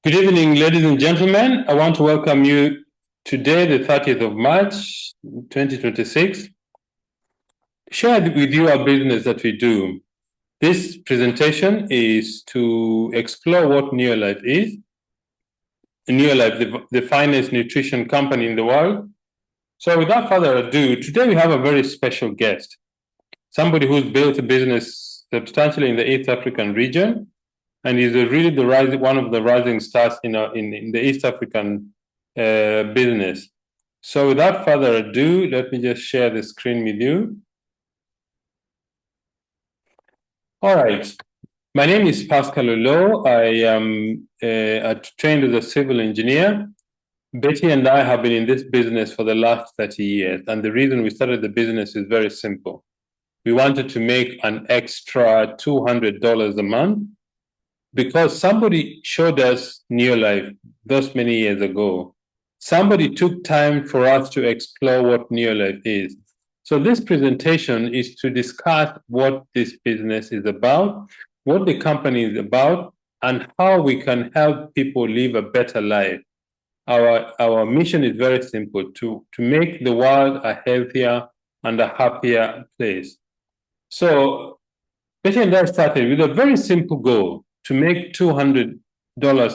Good evening, ladies and gentlemen. I want to welcome you today, the 30th of March, 2026. Share with you our business that we do. This presentation is to explore what Neolife is. Neolife, the finest nutrition company in the world. So without further ado, today we have a very special guest, somebody who's built a business substantially in the East African region, and is really one of the rising stars in the East African business. So without further ado, let me just share the screen with you. All right. My name is Pascal Olo. I am trained as a civil engineer. Betty and I have been in this business for the last 30 years. And the reason we started the business is very simple. We wanted to make an extra $200 a month because somebody showed us Neolife those many years ago. Somebody took time for us to explore what Neolife is. So this presentation is to discuss what this business is about, what the company is about, and how we can help people live a better life. Our mission is very simple, to make the world a healthier and a happier place. So Betty and I started with a very simple goal, to make $200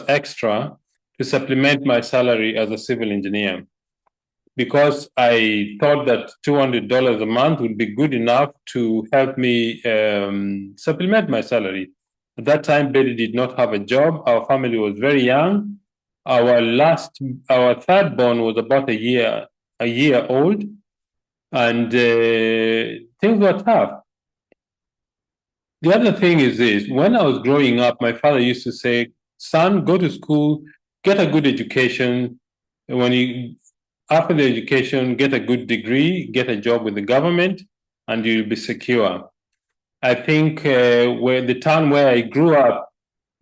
extra to supplement my salary as a civil engineer, because I thought that $200 a month would be good enough to help me supplement my salary. At that time, Betty did not have a job. Our family was very young. Our third born was about a year old, and things were tough. The other thing is this: when I was growing up, my father used to say, "Son, go to school, get a good education. After the education, get a good degree, get a job with the government, and you'll be secure." I think where the town where I grew up,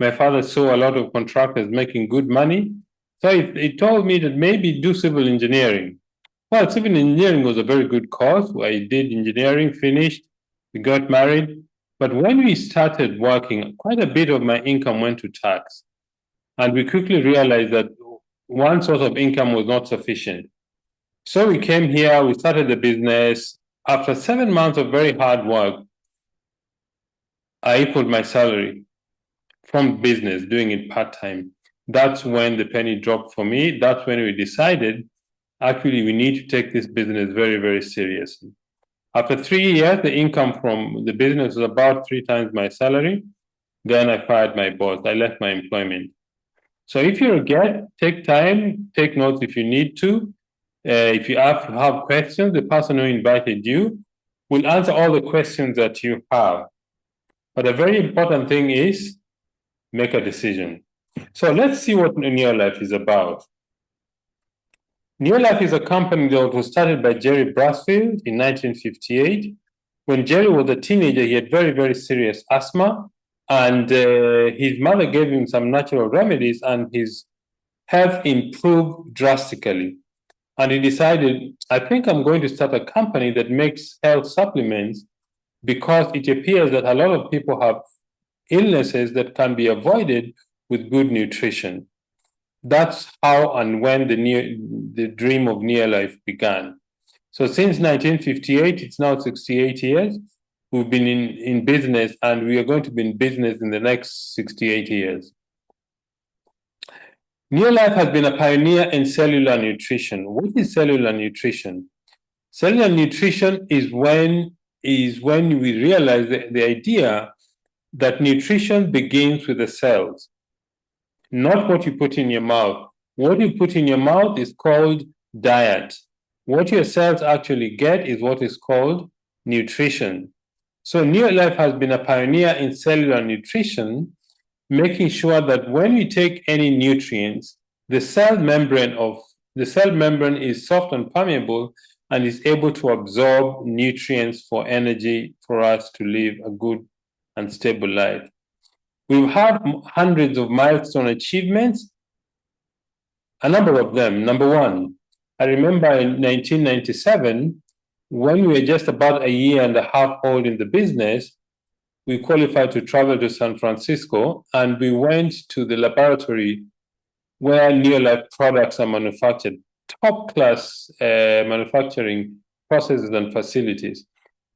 my father saw a lot of contractors making good money. So he told me that maybe do civil engineering. Well, civil engineering was a very good course. I did engineering, finished, we got married. But when we started working, quite a bit of my income went to tax. And we quickly realized that one source of income was not sufficient. So we came here, we started the business. After 7 months of very hard work, I equaled my salary from business, doing it part-time. That's when the penny dropped for me. That's when we decided, actually, we need to take this business very, very seriously. After 3 years, the income from the business was about 3 times my salary. Then I fired my boss. I left my employment. So if you're a guest, take time, take notes if you need to. If you have questions, the person who invited you will answer all the questions that you have. But a very important thing is make a decision. So let's see what Neolife is about. Neolife is a company that was started by Jerry Brasfield in 1958. When Jerry was a teenager, he had very, very serious asthma, and his mother gave him some natural remedies, and his health improved drastically. And he decided, I think I'm going to start a company that makes health supplements, because it appears that a lot of people have illnesses that can be avoided with good nutrition. That's how and when the dream of Neolife began. So since 1958, it's now 68 years. We've been in business, and we are going to be in business in the next 68 years. Neolife has been a pioneer in cellular nutrition. What is cellular nutrition? Cellular nutrition is when we realize the idea that nutrition begins with the cells, not what you put in your mouth. What you put in your mouth is called diet. What your cells actually get is what is called nutrition. So Neolife has been a pioneer in cellular nutrition, making sure that when we take any nutrients, the cell membrane is soft and permeable and is able to absorb nutrients for energy for us to live a good and stable life. We've had hundreds of milestone achievements, a number of them. Number one, I remember in 1997, when we were just about a year and a half old in the business, we qualified to travel to San Francisco, and we went to the laboratory where Neolife products are manufactured, top-class manufacturing processes and facilities.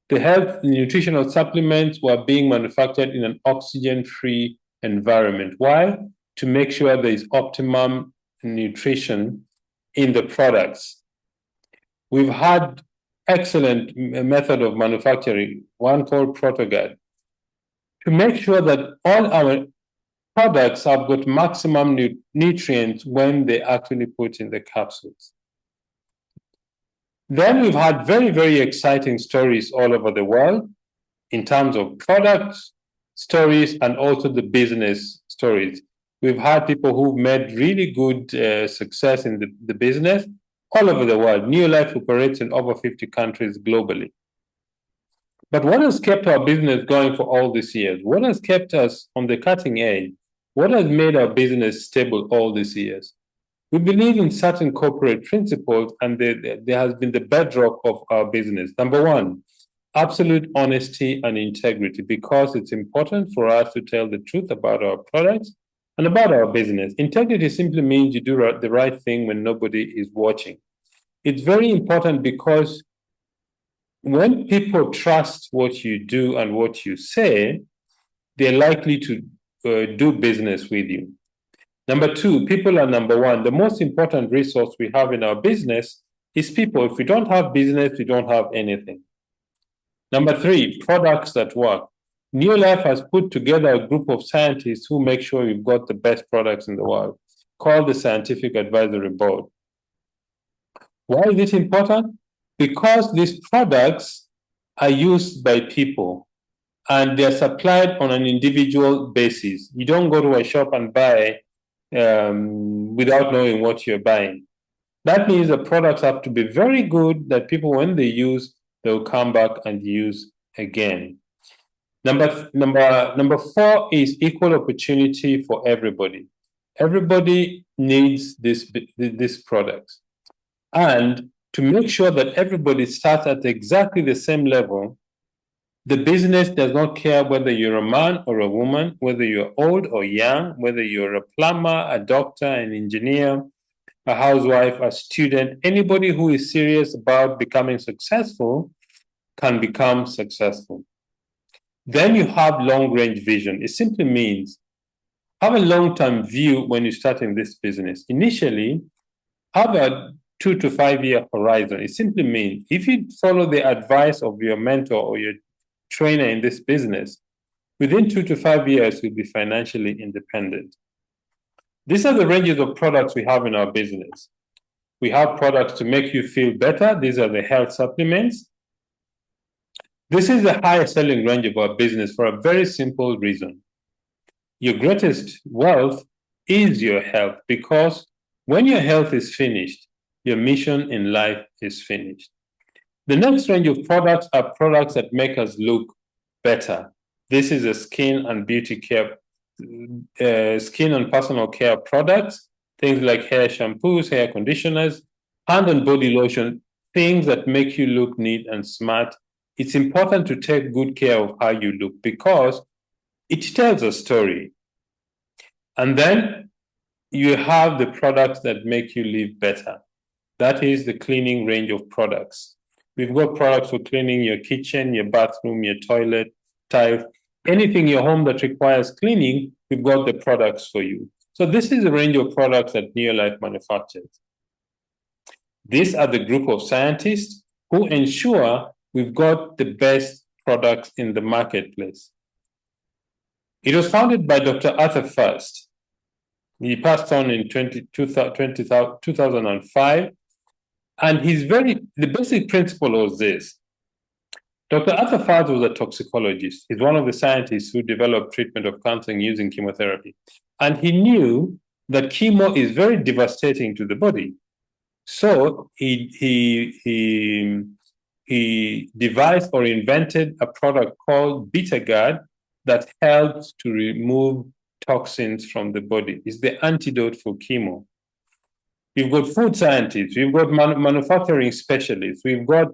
The health nutritional supplements were being manufactured in an oxygen-free environment. Why? To make sure there is optimum nutrition in the products. We've had excellent method of manufacturing, one called ProtoGuard, to make sure that all our products have got maximum nutrients when they actually put in the capsules. Then we've had very, very exciting stories all over the world in terms of products, stories, and also the business stories. We've had people who've made really good success in the business all over the world. Neolife operates in over 50 countries globally. But what has kept our business going for all these years? What has kept us on the cutting edge? What has made our business stable all these years? We believe in certain corporate principles, and there has been the bedrock of our business. Number one, absolute honesty and integrity, because it's important for us to tell the truth about our products and about our business. Integrity simply means you do the right thing when nobody is watching. It's very important because when people trust what you do and what you say, they're likely to do business with you. Number two, people are number one. The most important resource we have in our business is people. If we don't have business, we don't have anything. Number three, products that work. Neolife has put together a group of scientists who make sure we've got the best products in the world, called the Scientific Advisory Board. Why is it important? Because these products are used by people and they're supplied on an individual basis. You don't go to a shop and buy without knowing what you're buying. That means the products have to be very good that people, when they use, they'll come back and use again. Number four is equal opportunity for everybody. Everybody needs this products. And to make sure that everybody starts at exactly the same level, the business does not care whether you're a man or a woman, whether you're old or young, whether you're a plumber, a doctor, an engineer, a housewife, a student. Anybody who is serious about becoming successful can become successful. Then you have long-range vision. It simply means have a long-term view when you're starting this business. Initially, have a 2 to 5 year horizon. It simply means if you follow the advice of your mentor or your trainer in this business, within 2 to 5 years, you'll be financially independent. These are the ranges of products we have in our business. We have products to make you feel better. These are the health supplements. This is the highest selling range of our business for a very simple reason. Your greatest wealth is your health, because when your health is finished, your mission in life is finished. The next range of products are products that make us look better. This is a skin and beauty care, skin and personal care products, things like hair shampoos, hair conditioners, hand and body lotion, things that make you look neat and smart. It's important to take good care of how you look because it tells a story. And then you have the products that make you live better. That is the cleaning range of products. We've got products for cleaning your kitchen, your bathroom, your toilet, tiles, anything in your home that requires cleaning, we've got the products for you. So this is a range of products that Neolife manufactures. These are the group of scientists who ensure we've got the best products in the marketplace. It was founded by Dr. Arthur First. He passed on in 2005. And the basic principle was this. Dr. Arthur First was a toxicologist. He's one of the scientists who developed treatment of cancer using chemotherapy. And he knew that chemo is very devastating to the body. So he devised or invented a product called BetaGuard that helps to remove toxins from the body. It's the antidote for chemo. We've got food scientists, we've got manufacturing specialists, we've got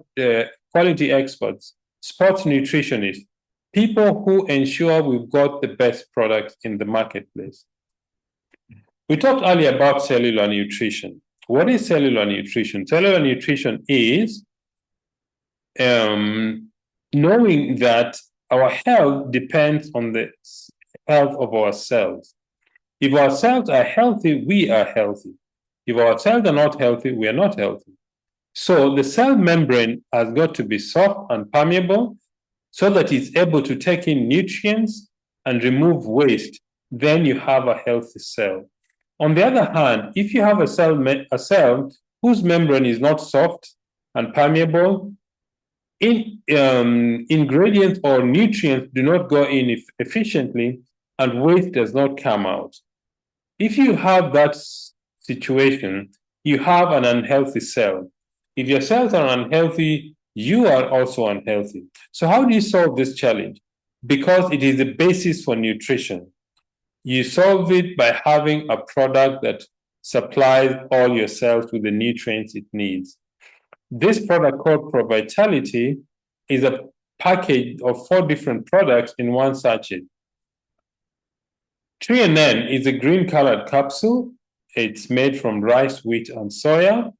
quality experts, sports nutritionists, people who ensure we've got the best products in the marketplace. We talked earlier about cellular nutrition. What is cellular nutrition? Cellular nutrition is knowing that our health depends on the health of our cells. If our cells are healthy, we are healthy. If our cells are not healthy, we are not healthy. So the cell membrane has got to be soft and permeable so that it's able to take in nutrients and remove waste. Then you have a healthy cell. On the other hand, if you have a cell whose membrane is not soft and permeable, ingredients or nutrients do not go in efficiently and waste does not come out. If you have that situation, you have an unhealthy cell. If your cells are unhealthy, you are also unhealthy. So how do you solve this challenge? Because it is the basis for nutrition. You solve it by having a product that supplies all your cells with the nutrients it needs. This product called ProVitality is a package of 4 different products in one sachet. 3NN is a green-colored capsule. It's made from rice, wheat, and soya.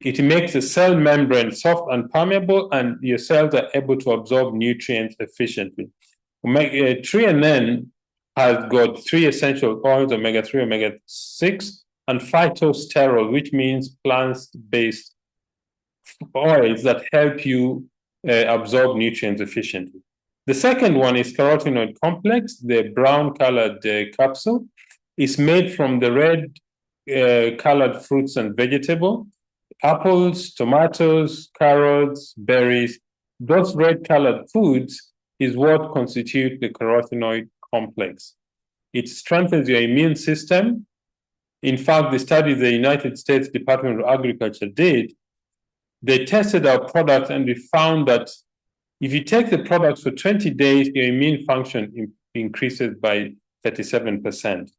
It makes the cell membrane soft and permeable, and your cells are able to absorb nutrients efficiently. 3NN has got 3 essential oils, omega-3, omega-6, and phytosterol, which means plant-based oils that help you absorb nutrients efficiently. The second one is carotenoid complex, the brown-colored capsule. It's made from the red-colored fruits and vegetables, apples, tomatoes, carrots, berries. Those red-colored foods is what constitute the carotenoid complex. It strengthens your immune system. In fact, the study the United States Department of Agriculture did, they tested our product and we found that if you take the products for 20 days, your immune function increases by 37%.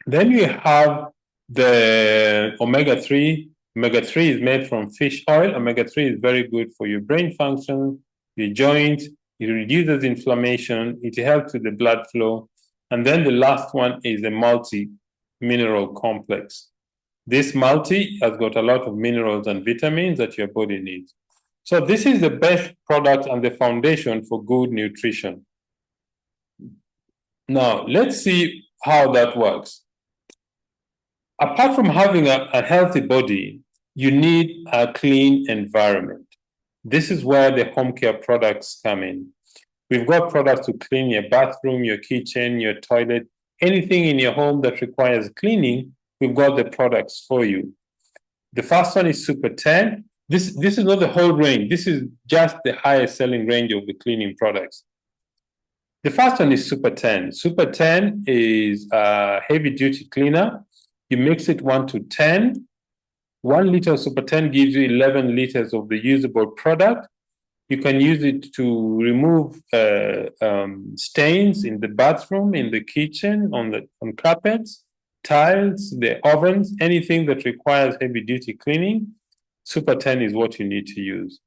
Then you have the omega-3. Omega-3 is made from fish oil. Omega-3 is very good for your brain function, your joints. It reduces inflammation. It helps with the blood flow. And then the last one is the multi-mineral complex. This multi has got a lot of minerals and vitamins that your body needs. So this is the best product and the foundation for good nutrition. Now, let's see how that works. Apart from having a healthy body, you need a clean environment. This is where the home care products come in. We've got products to clean your bathroom, your kitchen, your toilet, anything in your home that requires cleaning, we've got the products for you. The first one is Super 10. This is not the whole range. This is just the highest selling range of the cleaning products. The first one is Super 10. Super 10 is a heavy-duty cleaner. You mix it 1 to 10. 1 liter of Super 10 gives you 11 liters of the usable product. You can use it to remove stains in the bathroom, in the kitchen, on carpets, tiles, the ovens, anything that requires heavy-duty cleaning. Super 10 is what you need to use.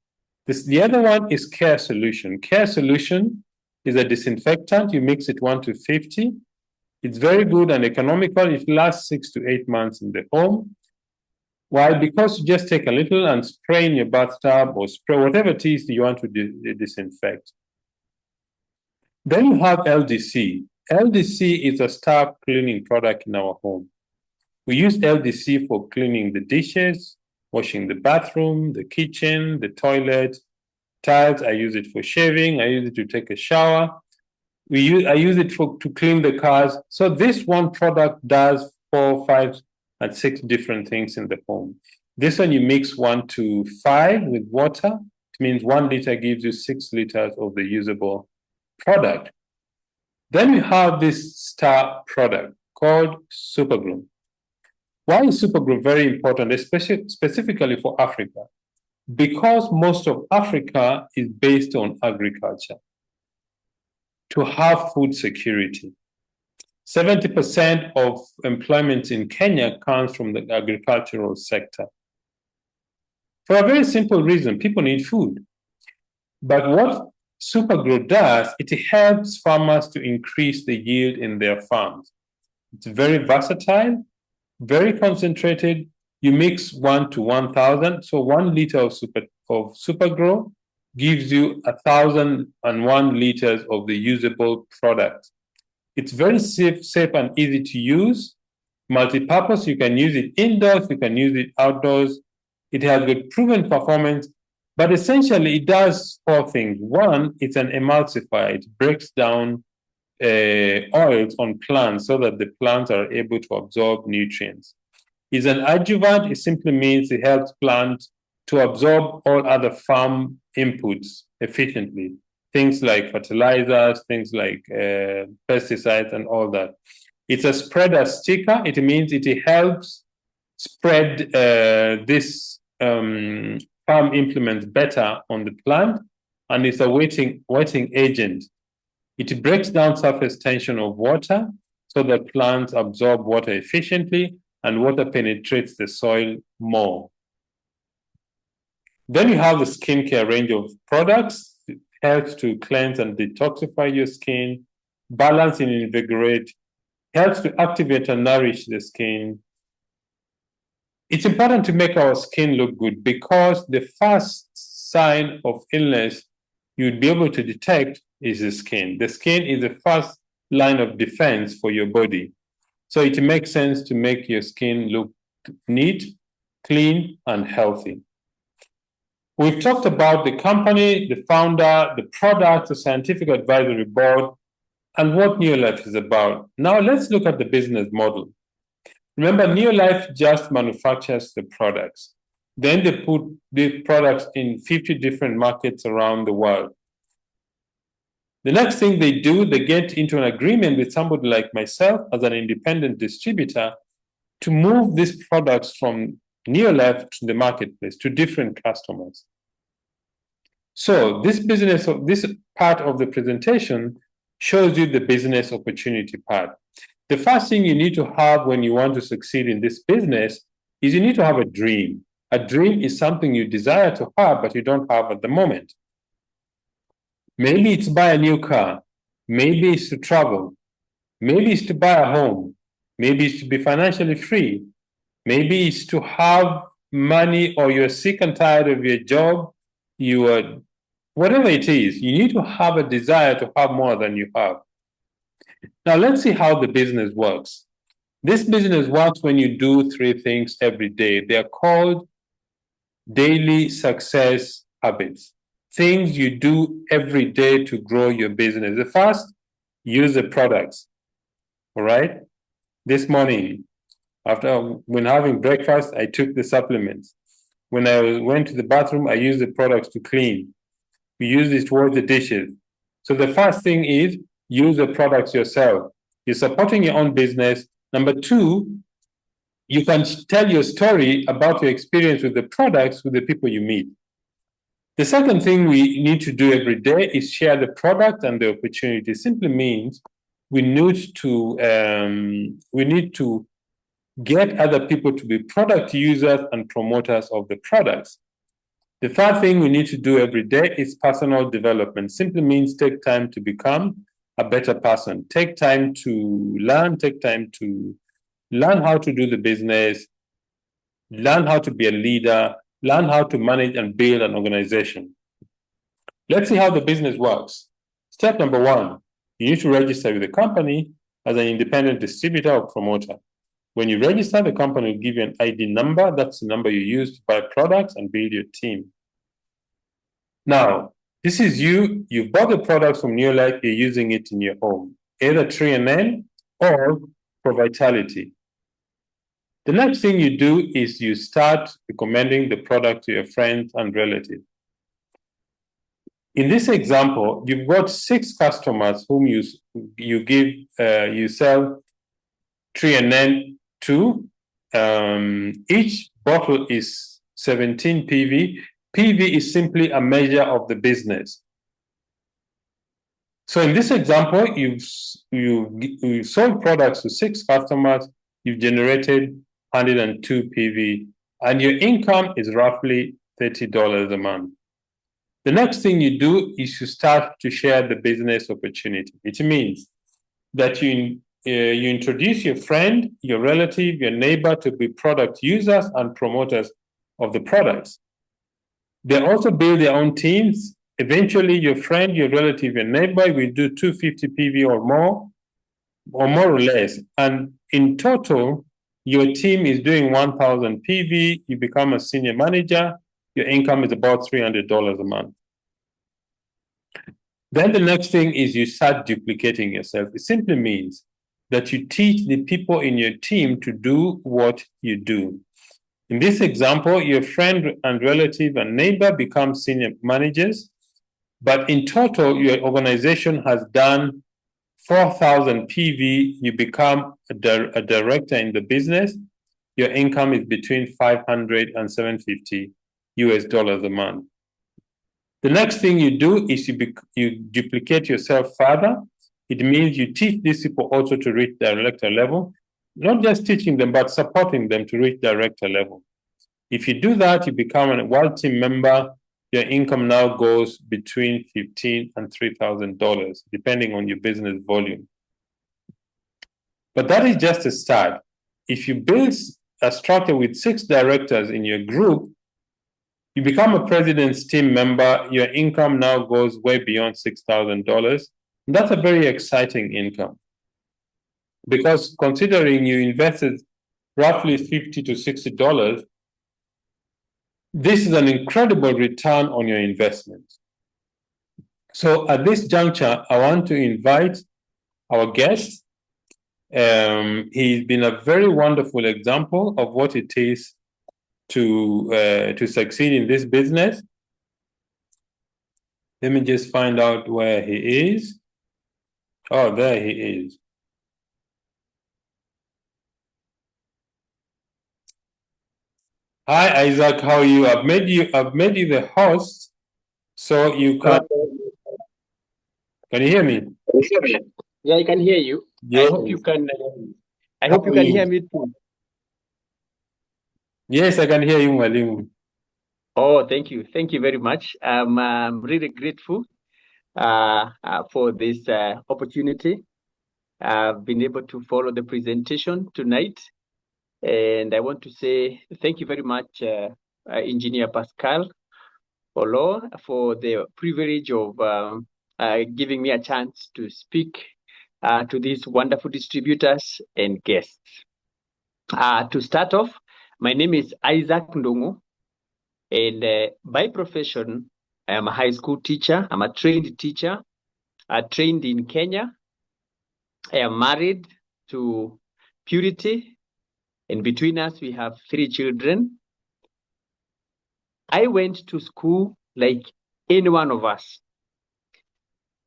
The other one is Care Solution. Care Solution is a disinfectant. You mix it 1 to 50. It's very good and economical. It lasts 6 to 8 months in the home. Why? Because you just take a little and spray in your bathtub or spray whatever it is you want to disinfect. Then you have LDC. LDC is a star cleaning product in our home. We use LDC for cleaning the dishes, washing the bathroom, the kitchen, the toilet, tiles. I use it for shaving. I use it to take a shower. I use it to clean the cars. So this one product does 4, 5, and 6 different things in the home. This one you mix 1 to 5 with water. It means 1 liter gives you 6 liters of the usable product. Then we have this star product called Superglue. Why is Superglue very important, especially specifically for Africa? Because most of Africa is based on agriculture. To have food security. 70% of employment in Kenya comes from the agricultural sector. For a very simple reason, people need food. But what Superglue does, it helps farmers to increase the yield in their farms. It's very versatile, very concentrated. You mix 1 to 1,000. So 1 liter of super grow gives you 1,001 liters of the usable product. It's very safe and easy to use. Multi-purpose, you can use it indoors, you can use it outdoors. It has good proven performance, but essentially it does 4 things. 1, it's an emulsifier. It breaks down oils on plants so that the plants are able to absorb nutrients. It's an adjuvant. It simply means it helps plants to absorb all other farm inputs efficiently. Things like fertilizers, things like pesticides and all that. It's a spreader sticker. It means it helps spread this farm implements better on the plant, and it's a wetting agent. It breaks down surface tension of water so that plants absorb water efficiently and water penetrates the soil more. Then you have the skincare range of products. It helps to cleanse and detoxify your skin, balance and invigorate, helps to activate and nourish the skin. It's important to make our skin look good because the first sign of illness you'd be able to detect is the skin. The skin is the first line of defense for your body. So it makes sense to make your skin look neat, clean, and healthy. We've talked about the company, the founder, the product, the scientific advisory board, and what Neolife is about. Now let's look at the business model. Remember, Neolife just manufactures the products. Then they put the products in 50 different markets around the world. The next thing they do, they get into an agreement with somebody like myself as an independent distributor to move these products from Neolife to the marketplace, to different customers. So this part of the presentation shows you the business opportunity part. The first thing you need to have when you want to succeed in this business is you need to have a dream. A dream is something you desire to have, but you don't have at the moment. Maybe it's to buy a new car. Maybe it's to travel. Maybe it's to buy a home. Maybe it's to be financially free. Maybe it's to have money, or you're sick and tired of your job. Whatever it is, you need to have a desire to have more than you have. Now, let's see how the business works. This business works when you do 3 things every day. They are called daily success habits. Things you do every day to grow your business. The first, use the products. All right? This morning, when having breakfast, I took the supplements. When I went to the bathroom, I used the products to clean. We use this towards the dishes. So the first thing is use the products yourself. You're supporting your own business. Number 2, you can tell your story about your experience with the products with the people you meet. The second thing we need to do every day is share the product and the opportunity. It simply means we need to get other people to be product users and promoters of the products. The third thing we need to do every day is personal development. Simply means take time to become a better person. Take time to learn how to do the business, learn how to be a leader, learn how to manage and build an organization. Let's see how the business works. Step number 1, you need to register with the company as an independent distributor or promoter. When you register, the company will give you an ID number. That's the number you use to buy products and build your team. Now, this is you. You've bought the products from Neolife. You're using it in your home, either 3NN or Pro Vitality. The next thing you do is you start recommending the product to your friends and relatives. In this example, you've got 6 customers whom you sell 3NN to. Each bottle is 17 PV. PV is simply a measure of the business. So in this example, you've sold products to 6 customers. You've generated 102 PV, and your income is roughly $30 a month. The next thing you do is you start to share the business opportunity. It means that you you introduce your friend, your relative, your neighbor to be product users and promoters of the products. They also build their own teams. Eventually, your friend, your relative, your neighbor will do 250 PV or more or less. And in total, your team is doing 1,000 PV. You become a senior manager. Your income is about $300 a month. Then the next thing is you start duplicating yourself. It simply means that you teach the people in your team to do what you do. In this example, your friend and relative and neighbor become senior managers, but in total, your organization has done 4,000 PV. You become a director in the business. Your income is between 500 and 750 US dollars a month. The next thing you do is you duplicate yourself further. It means you teach these people also to reach director level, not just teaching them, but supporting them to reach director level. If you do that, you become a world team member. Your income now goes between $15,000 and $3,000, depending on your business volume. But that is just a start. If you build a structure with 6 directors in your group, you become a president's team member, your income now goes way beyond $6,000. That's a very exciting income. Because considering you invested roughly $50 to $60, this is an incredible return on your investment. So at this juncture, I want to invite our guest. He's been a very wonderful example of what it is to succeed in this business. Let me just find out where he is. Oh, there he is. Hi, Isaac. How are you? I've made you the host, so you can. Can you hear me? Yeah, I can hear you. Yes. I hope you can. I hope you can hear me too. Yes, I can hear you, Mwalimu. Oh, thank you. Thank you very much. I'm really grateful for this opportunity. I've been able to follow the presentation tonight. And I want to say thank you very much, Engineer Pascal Olo, for the privilege of giving me a chance to speak to these wonderful distributors and guests. To start off, my name is Isaac Ndungu, and by profession, I am a high school teacher. I'm a trained teacher. I trained in Kenya. I am married to Purity, and between us, we have 3 children. I went to school like any one of us,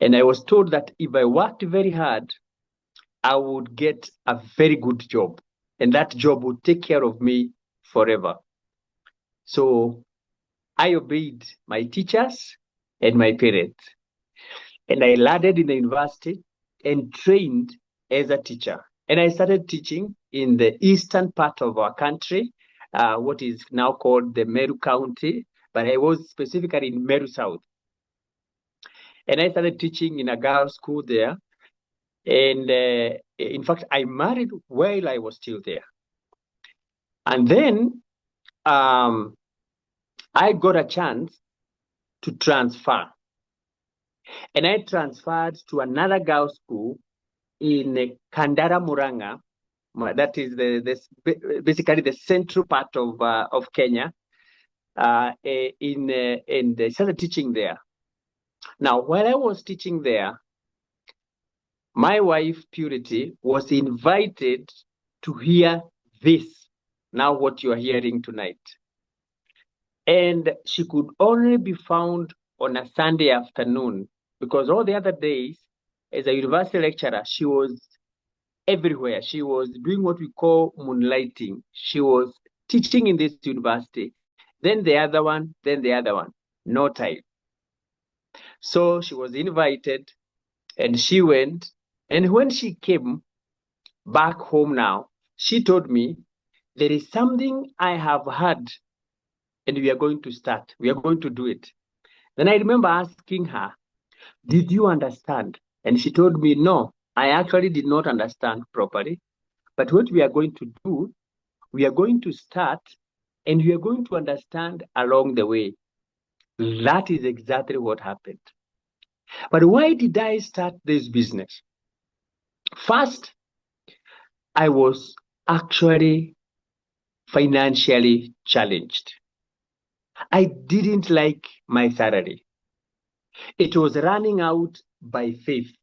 and I was told that if I worked very hard, I would get a very good job, and that job would take care of me forever. So I obeyed my teachers and my parents, and I landed in the university and trained as a teacher. And I started teaching in the eastern part of our country, what is now called the Meru County, but I was specifically in Meru South. And I started teaching in a girls' school there. And in fact, I married while I was still there. And then I got a chance to transfer. And I transferred to another girls' school in Kandara Muranga. That is basically the central part of Kenya. And I started teaching there. Now, while I was teaching there, my wife, Purity, was invited to hear this, now what you are hearing tonight. And she could only be found on a Sunday afternoon, because all the other days, as a university lecturer, she was everywhere. She was doing what we call moonlighting. She was teaching in this university, then the other one, no time. So she was invited, and she went. And when she came back home now, she told me, there is something I have heard, and we are going to start. We are going to do it. Then I remember asking her, did you understand? And she told me, no, I actually did not understand properly. But what we are going to do, we are going to start and we are going to understand along the way. That is exactly what happened. But why did I start this business? First, I was actually financially challenged. I didn't like my salary. It was running out by fifth.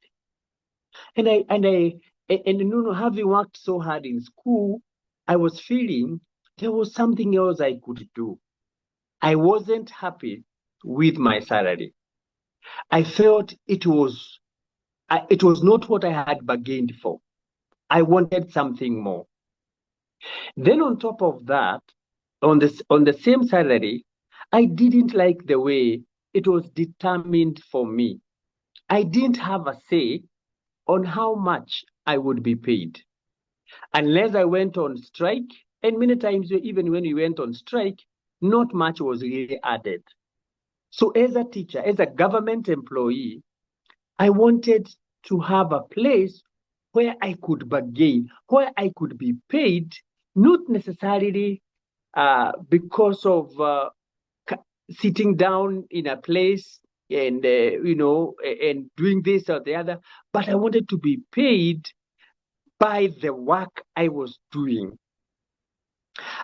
Having worked so hard in school, I was feeling there was something else I could do. I wasn't happy with my salary. I felt it was not what I had bargained for. I wanted something more. Then on top of that, on the same salary, I didn't like the way it was determined for me. I didn't have a say on how much I would be paid. Unless I went on strike, and many times even when we went on strike, not much was really added. So as a teacher, as a government employee, I wanted to have a place where I could bargain, where I could be paid, not necessarily because of sitting down in a place and and doing this or the other, but I wanted to be paid by the work I was doing.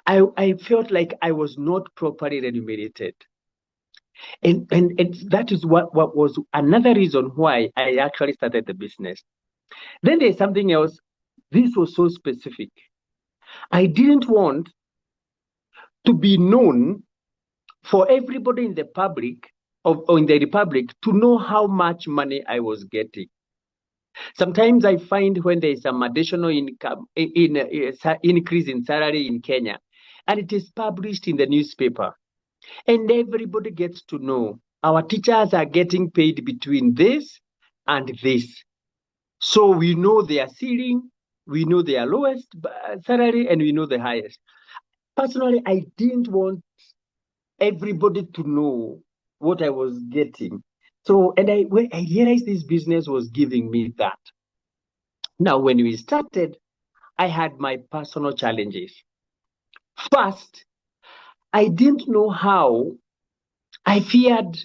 I felt like I was not properly remunerated. And that is what was another reason why I actually started the business. Then there's something else. This was so specific. I didn't want to be known for everybody in the public or in the republic to know how much money I was getting. Sometimes I find when there is some additional income, increase in salary in Kenya, and it is published in the newspaper, and everybody gets to know our teachers are getting paid between this and this. So we know their ceiling, we know their lowest salary, and we know the highest. Personally, I didn't want everybody to know what I was getting. So, and when I realized this business was giving me that. Now, when we started, I had my personal challenges. First, I didn't know how. I feared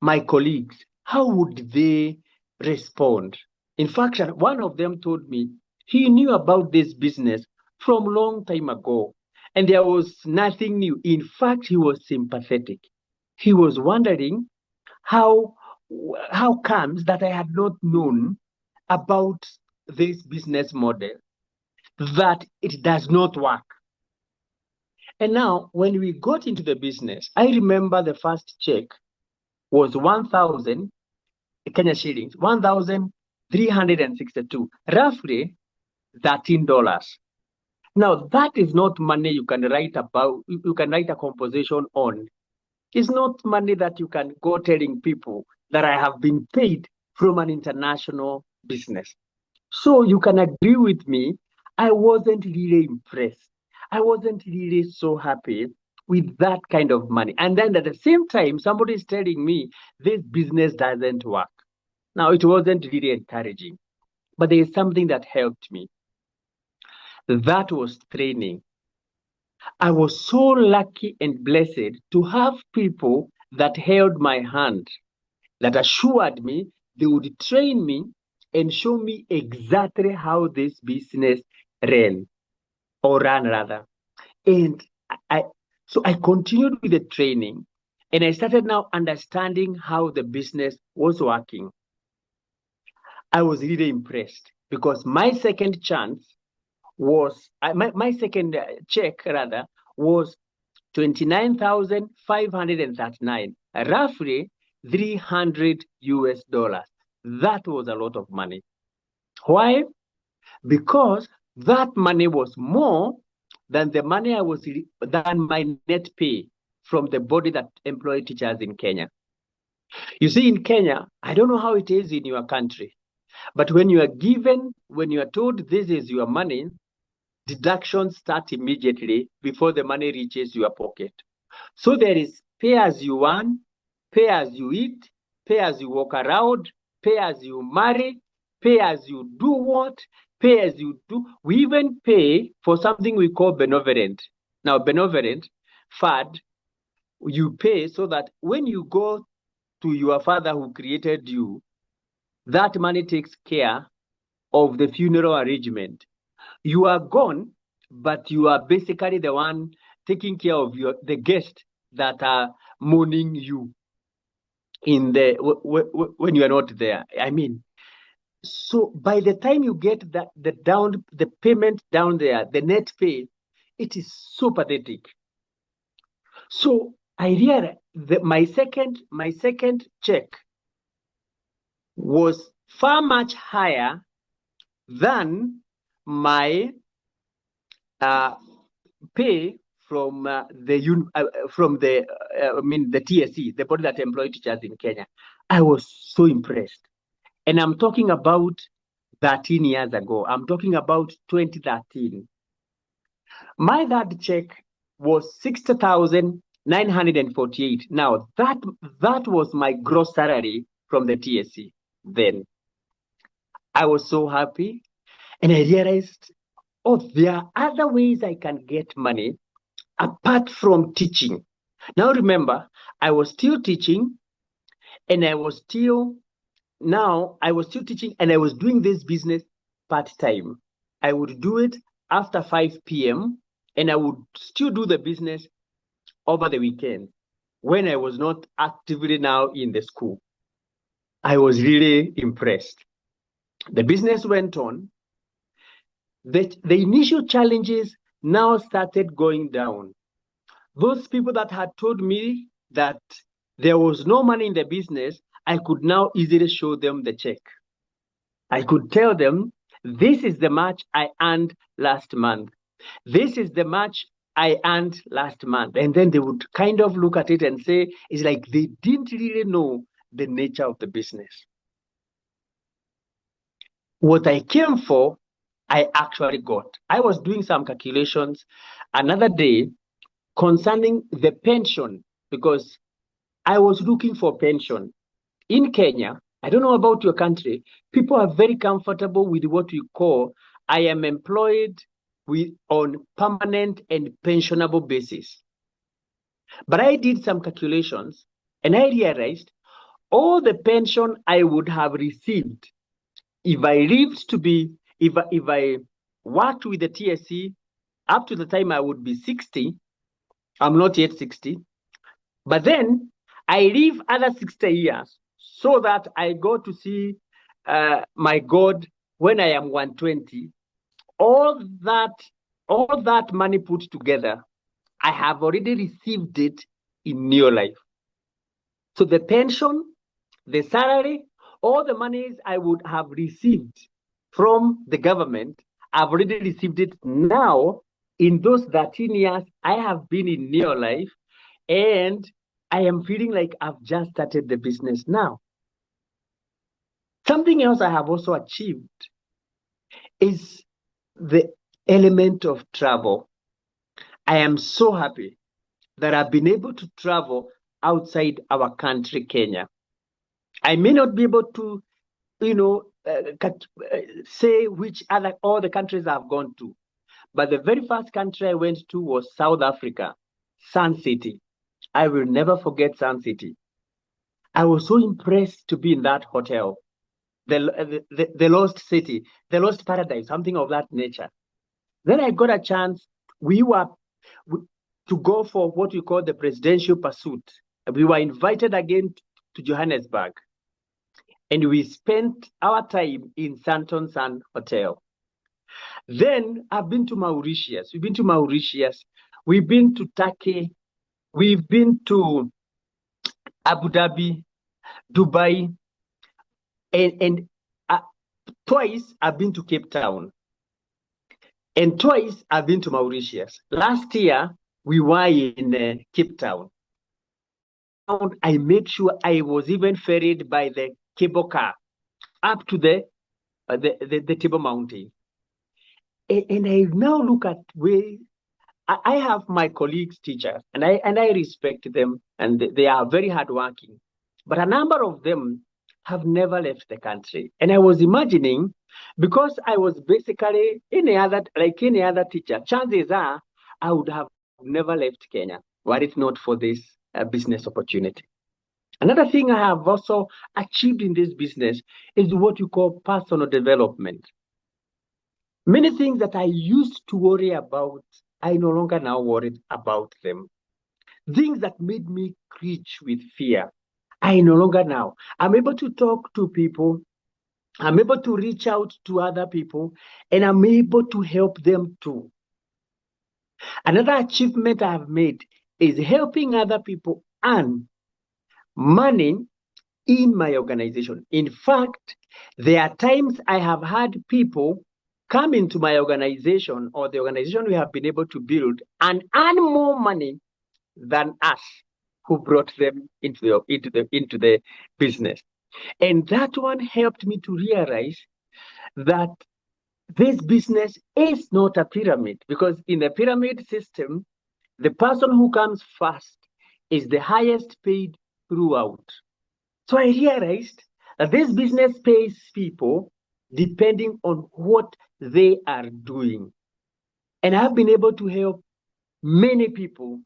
my colleagues. How would they respond? In fact, one of them told me he knew about this business from long time ago, and there was nothing new. In fact, he was sympathetic. He was wondering how comes that I had not known about this business model, that it does not work. And now, when we got into the business, I remember the first check was 1,000 Kenya shillings, 1,362, roughly $13. Now, that is not money you can write about, you can write a composition on. It's not money that you can go telling people that I have been paid from an international business. So you can agree with me, I wasn't really impressed. I wasn't really so happy with that kind of money. And then at the same time, somebody is telling me this business doesn't work. Now, it wasn't really encouraging, but there is something that helped me. That was training. I was so lucky and blessed to have people that held my hand, that assured me they would train me and show me exactly how this business ran rather. And so I continued with the training, and I started now understanding how the business was working. I was really impressed because my second chance was my second check rather was 29,539, roughly 300 US dollars. That was a lot of money. Why? Because that money was more than the money than my net pay from the body that employ teachers in Kenya. You see, in Kenya, I don't know how it is in your country, but when you are told this is your money, deductions start immediately before the money reaches your pocket. So there is pay as you earn, pay as you eat, pay as you walk around, pay as you marry, pay as you do what? Pay as you do. We even pay for something we call benevolent. Now, benevolent, FAD, you pay so that when you go to your father who created you, that money takes care of the funeral arrangement. You are gone, but you are basically the one taking care of the guests that are mourning you in the when you are not there. I mean, so by the time you get the payment down there, the net pay, it is so pathetic. So I realized that my second check was far much higher than my pay from the TSC, the body that employed teachers in Kenya. I was so impressed, and I'm talking about 13 years ago. I'm talking about 2013. My third check was 60,948. Now that was my gross salary from the TSC. Then I was so happy, and I realized, oh, there are other ways I can get money apart from teaching. Now remember, I was still teaching, and I was still teaching, and I was doing this business part-time. I would do it after 5 p.m. and I would still do the business over the weekend when I was not actively now in the school. I was really impressed. The business went on. The initial challenges now started going down. Those people that had told me that there was no money in the business, I could now easily show them the check. I could tell them, this is the much I earned last month. This is the much I earned last month. And then they would kind of look at it and say, it's like they didn't really know the nature of the business. What I came for, I actually got. I was doing some calculations another day concerning the pension, because I was looking for pension. In Kenya, I don't know about your country, people are very comfortable with what we call, I am employed on permanent and pensionable basis. But I did some calculations and I realized all the pension I would have received if I worked with the TSC up to the time I would be 60, I'm not yet 60, but then I live other 60 years so that I go to see my God when I am 120. All that money put together, I have already received it in Neolife. So the pension, the salary, all the monies I would have received from the government, I've already received it now. In those 13 years, I have been in Neolife, and I am feeling like I've just started the business now. Something else I have also achieved is the element of travel. I am so happy that I've been able to travel outside our country, Kenya. I may not be able to, say which all the countries I've gone to, but the very first country I went to was South Africa, Sun City. I will never forget Sun City. I was so impressed to be in that hotel, the lost city, the lost paradise, something of that nature. Then I got a chance. We were to go for what we call the presidential pursuit. We were invited again to Johannesburg, and we spent our time in Santon Sun Hotel. Then I've been to Mauritius. We've been to Mauritius. We've been to Turkey. We've been to Abu Dhabi, Dubai, and twice I've been to Cape Town, and twice I've been to Mauritius. Last year we were in Cape Town. I made sure I was even ferried by the cable car up to the Table Mountain. And I now look at where I have my colleagues, teachers, and I respect them, and they are very hardworking. But a number of them have never left the country. And I was imagining, because I was basically any other teacher, chances are I would have never left Kenya were it not for this business opportunity. Another thing I have also achieved in this business is what you call personal development. Many things that I used to worry about, I no longer now worried about them. Things that made me cringe with fear, I no longer now. I'm able to talk to people. I'm able to reach out to other people, and I'm able to help them too. Another achievement I have made is helping other people earn money in my organization. In fact, there are times I have had people come into my organization or the organization we have been able to build and earn more money than us who brought them into the business. And that one helped me to realize that this business is not a pyramid, because in the pyramid system, the person who comes first is the highest paid throughout. So I realized that this business pays people depending on what they are doing. And I've been able to help many people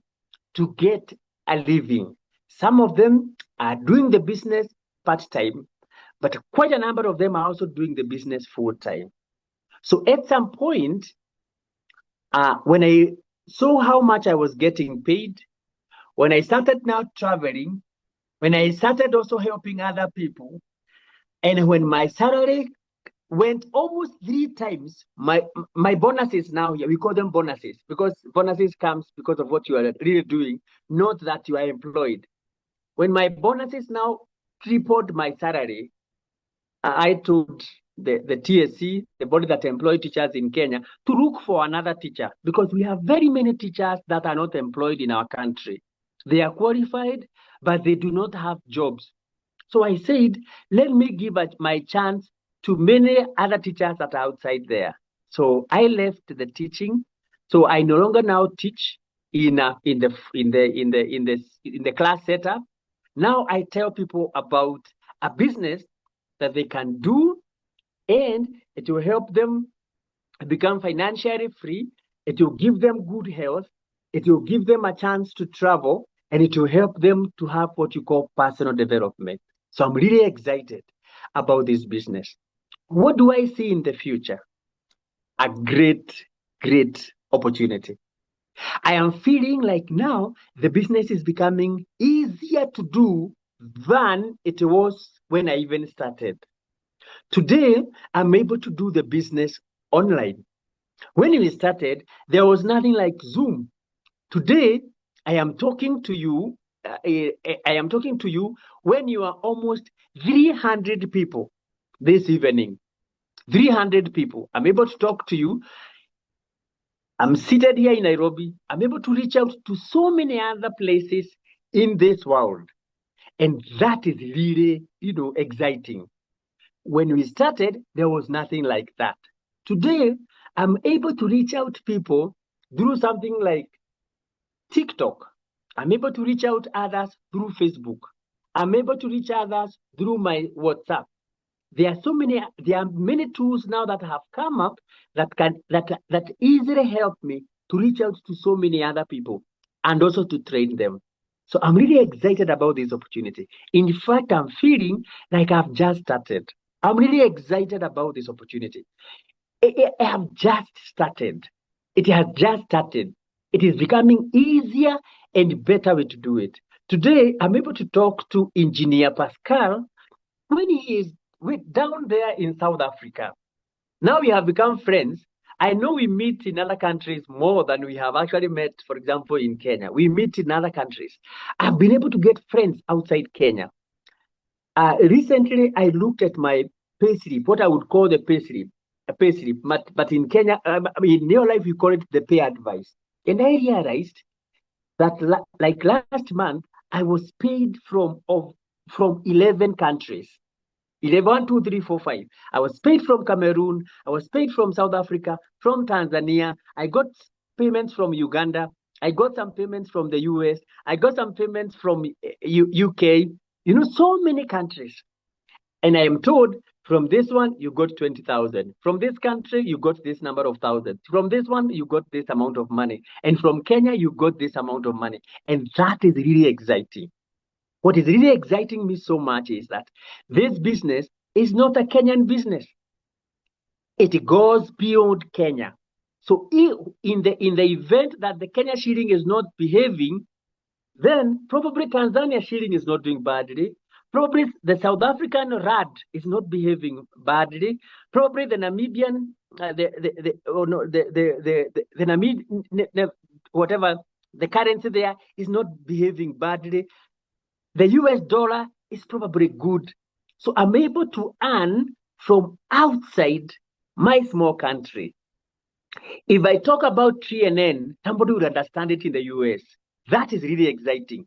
to get a living. Some of them are doing the business part-time, but quite a number of them are also doing the business full-time. So at some point, when I saw how much I was getting paid, when I started now traveling, when I started also helping other people, and when my salary went almost 3 times, my bonuses now here, we call them bonuses, because bonuses comes because of what you are really doing, not that you are employed. When my bonuses now tripled my salary, I told the TSC, the body that employ teachers in Kenya, to look for another teacher, because we have very many teachers that are not employed in our country. They are qualified, but they do not have jobs. So I said, let me give my chance to many other teachers that are outside there. So I left the teaching. So I no longer now teach in the class setup. Now I tell people about a business that they can do, and it will help them become financially free. It will give them good health. It will give them a chance to travel, and it will help them to have what you call personal development. So I'm really excited about this business. What do I see in the future? A great, great opportunity. I am feeling like now the business is becoming easier to do than it was when I even started. Today, I'm able to do the business online. When we started, there was nothing like Zoom. Today, I am talking to you. I am talking to you when you are almost 300 people this evening. 300 people. I'm able to talk to you. I'm seated here in Nairobi. I'm able to reach out to so many other places in this world. And that is really, exciting. When we started, there was nothing like that. Today, I'm able to reach out to people through something like TikTok. I'm able to reach out others through Facebook. I'm able to reach others through my WhatsApp. There are many tools now that have come up that easily help me to reach out to so many other people and also to train them. So I'm really excited about this opportunity. In fact, I'm feeling like I've just started. I'm really excited about this opportunity. I have just started. It has just started. It is becoming easier and better way to do it. Today, I'm able to talk to Engineer Pascal when he is down there in South Africa. Now we have become friends. I know we meet in other countries more than we have actually met, for example, in Kenya. We meet in other countries. I've been able to get friends outside Kenya. Recently, I looked at my payslip, what I would call the payslip, but in Kenya, in Neolife, we call it the pay advice. And I realized that like last month, I was paid from 11 countries. 11, 2, 3, 4, 5. I was paid from Cameroon. I was paid from South Africa, from Tanzania. I got payments from Uganda. I got some payments from the US. I got some payments from UK. So many countries. And I am told from this one, you got 20,000. From this country, you got this number of thousands. From this one, you got this amount of money. And from Kenya, you got this amount of money. And that is really exciting. What is really exciting me so much is that this business is not a Kenyan business. It goes beyond Kenya. So in the event that the Kenya shilling is not behaving, then probably Tanzania shilling is not doing badly. Probably the South African rand is not behaving badly. Probably the Namibian, the Namibian, whatever the currency there is not behaving badly. The US dollar is probably good. So I'm able to earn from outside my small country. If I talk about TNN, somebody would understand it in the US. That is really exciting.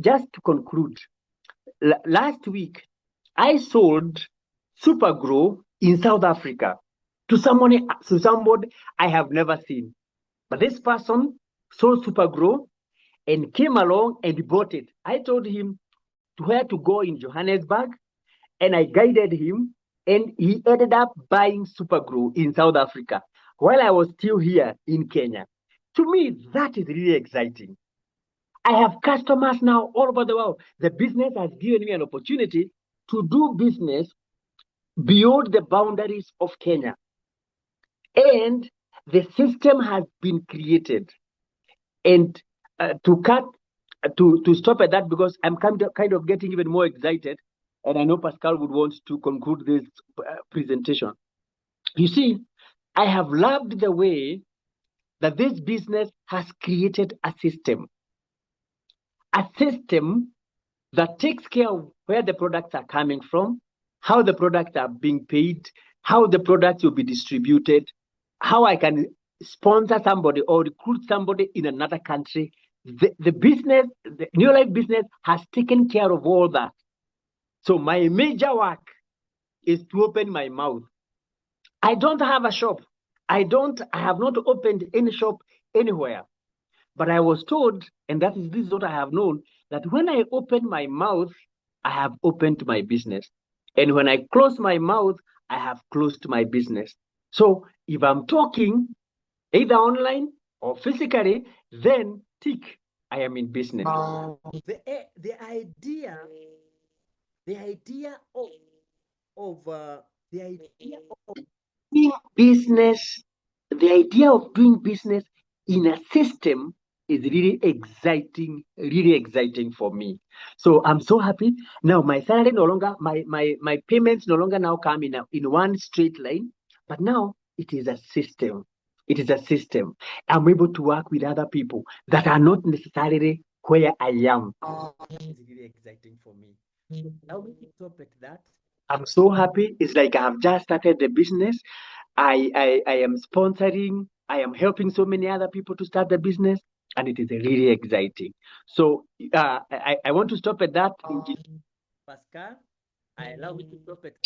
Just to conclude, last week, I sold Supergrow in South Africa to somebody I have never seen. But this person sold Supergrow and came along and bought it. I told him where to go in Johannesburg, and I guided him, and he ended up buying Supergrow in South Africa while I was still here in Kenya. To me, that is really exciting. I have customers now all over the world. The business has given me an opportunity to do business beyond the boundaries of Kenya. And the system has been created. And to stop at that, because I'm kind of getting even more excited, and I know Pascal would want to conclude this presentation. You see, I have loved the way that this business has created a system that takes care of where the products are coming from, how the products are being paid, how the products will be distributed, how I can sponsor somebody or recruit somebody in another country. The business, the Neolife business has taken care of all that. So my major work is to open my mouth. I don't have a shop. I have not opened any shop anywhere. But I was told, and this is what I have known, that when I open my mouth, I have opened my business. And when I close my mouth, I have closed my business. So if I'm talking either online or physically, then tick, I am in business. The idea of doing business, the idea of doing business in a system is really exciting for me. So I'm so happy. Now my salary no longer, my payments no longer now come in one straight line, but now it is a system. It is a system. I'm able to work with other people that are not necessarily where I am. It's really exciting for me. Now we can stop at that. I'm so happy. It's like I have just started the business. I am sponsoring. I am helping so many other people to start the business, and it is really exciting. So I want to stop at that. Pascal, I allow you to stop it.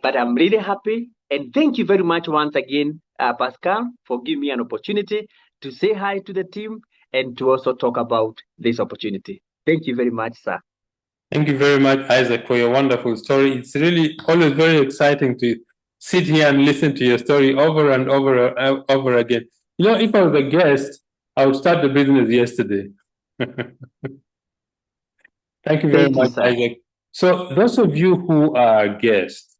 But I'm really happy, and thank you very much once again, Pascal, for giving me an opportunity to say hi to the team and to also talk about this opportunity. Thank you very much, sir. Thank you very much, Isaac, for your wonderful story. It's really always very exciting to sit here and listen to your story over and over again. You know, if I was a guest, I would start the business yesterday. Thank you very much, Isaac. So those of you who are guests,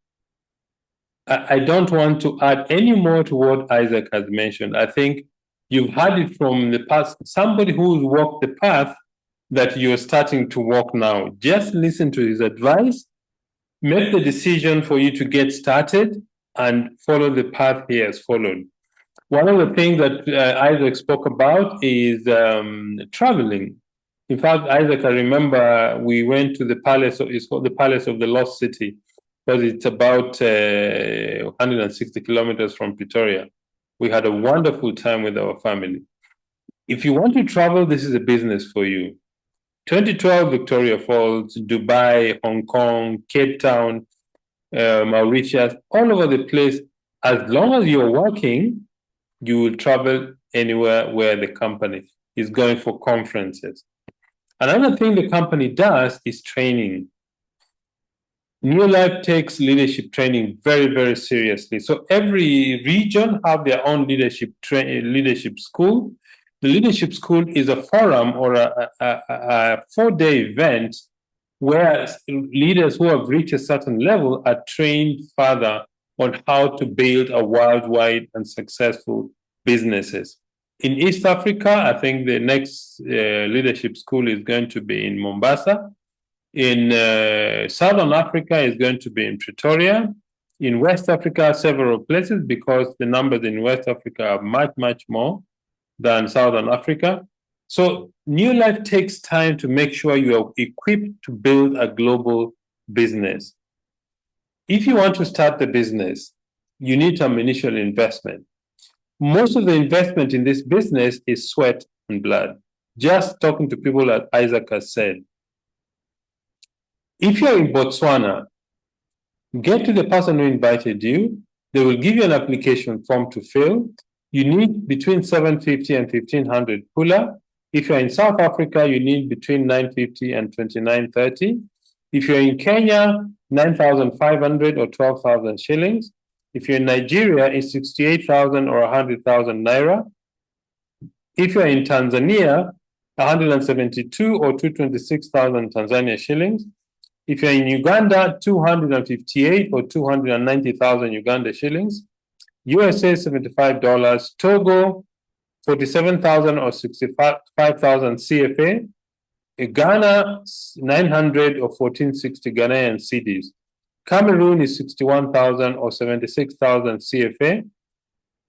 I don't want to add any more to what Isaac has mentioned. I think you've heard it from the past, somebody who's walked the path that you're starting to walk now. Just listen to his advice, make the decision for you to get started, and follow the path he has followed. One of the things that Isaac spoke about is traveling. In fact, Isaac, I remember we went to the palace, it's called the Palace of the Lost City, because it's about 160 kilometers from Pretoria. We had a wonderful time with our family. If you want to travel, this is a business for you. 2012, Victoria Falls, Dubai, Hong Kong, Cape Town, Mauritius, all over the place. As long as you're working, you will travel anywhere where the company is going for conferences. Another thing the company does is training. Neolife takes leadership training very, very seriously. So every region have their own leadership school. The leadership school is a forum or a 4-day event where leaders who have reached a certain level are trained further on how to build a worldwide and successful businesses. In East Africa, I think the next leadership school is going to be in Mombasa. In Southern Africa, is going to be in Pretoria. In West Africa, several places, because the numbers in West Africa are much, much more than Southern Africa. So Neolife takes time to make sure you are equipped to build a global business. If you want to start the business, you need some initial investment. Most of the investment in this business is sweat and blood. Just talking to people, as Isaac has said. If you're in Botswana, get to the person who invited you. They will give you an application form to fill. You need between 750 and 1500 pula. If you're in South Africa, you need between 950 and 2930. If you're in Kenya, 9,500 or 12,000 shillings. If you're in Nigeria, it's 68,000 or 100,000 naira. If you're in Tanzania, 172 or 226,000 Tanzania shillings. If you're in Uganda, 258 or 290,000 Uganda shillings. USA, $75. Togo, 47,000 or 65,000 CFA. Ghana, 900 or 1460 Ghanaian cedis. Cameroon is 61,000 or 76,000 CFA.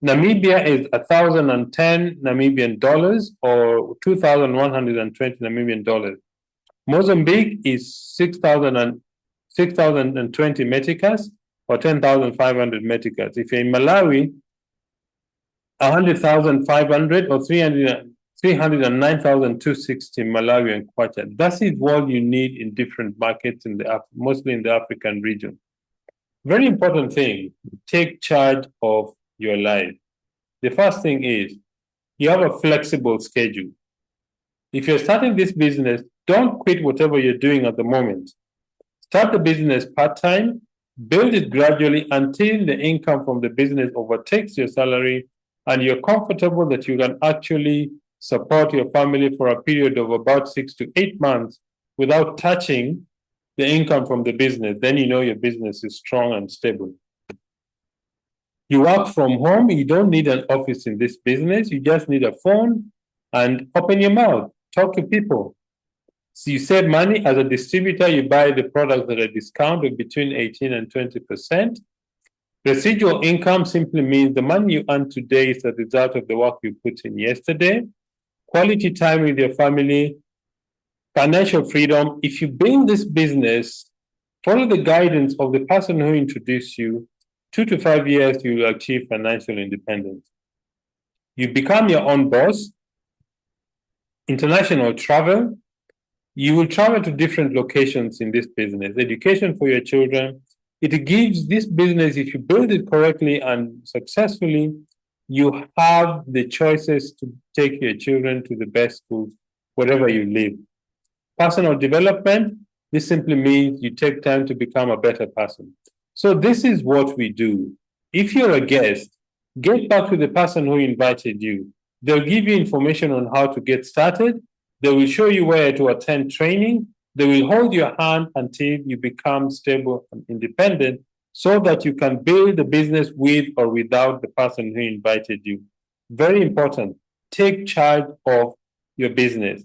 Namibia is 1,010 Namibian dollars or 2,120 Namibian dollars. Mozambique is 6,020 meticas or 10,500 meticas. If you're in Malawi, 100,500 or 309,260 Malawian kwacha. That is what you need in different markets, mostly in the African region. Very important thing, take charge of your life. The first thing is you have a flexible schedule. If you're starting this business, don't quit whatever you're doing at the moment. Start the business part-time, build it gradually until the income from the business overtakes your salary and you're comfortable that you can actually support your family for a period of about 6 to 8 months without touching the income from the business. Then you know your business is strong and stable. You work from home. You don't need an office in this business. You just need a phone and open your mouth. Talk to people. So you save money. As a distributor, you buy the products at a discount of between 18 and 20%. Residual income simply means the money you earn today is the result of the work you put in yesterday. Quality time with your family, financial freedom. If you build this business, follow the guidance of the person who introduced you, 2 to 5 years, you will achieve financial independence. You become your own boss. International travel. You will travel to different locations in this business. Education for your children. It gives this business, if you build it correctly and successfully, you have the choices to take your children to the best schools, wherever you live. Personal development, this simply means you take time to become a better person. So this is what we do. If you're a guest, get back to the person who invited you. They'll give you information on how to get started. They will show you where to attend training. They will hold your hand until you become stable and independent so that you can build the business with or without the person who invited you. Very important. Take charge of your business.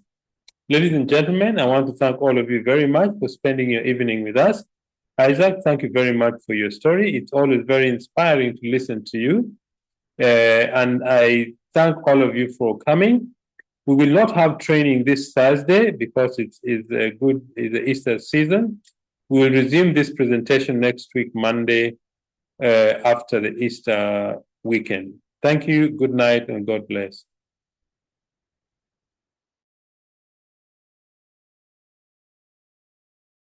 Ladies and gentlemen, I want to thank all of you very much for spending your evening with us. Isaac, thank you very much for your story. It's always very inspiring to listen to you. And I thank all of you for coming. We will not have training this Thursday because it's the Easter season. We will resume this presentation next week, Monday, after the Easter weekend. Thank you, good night, and God bless.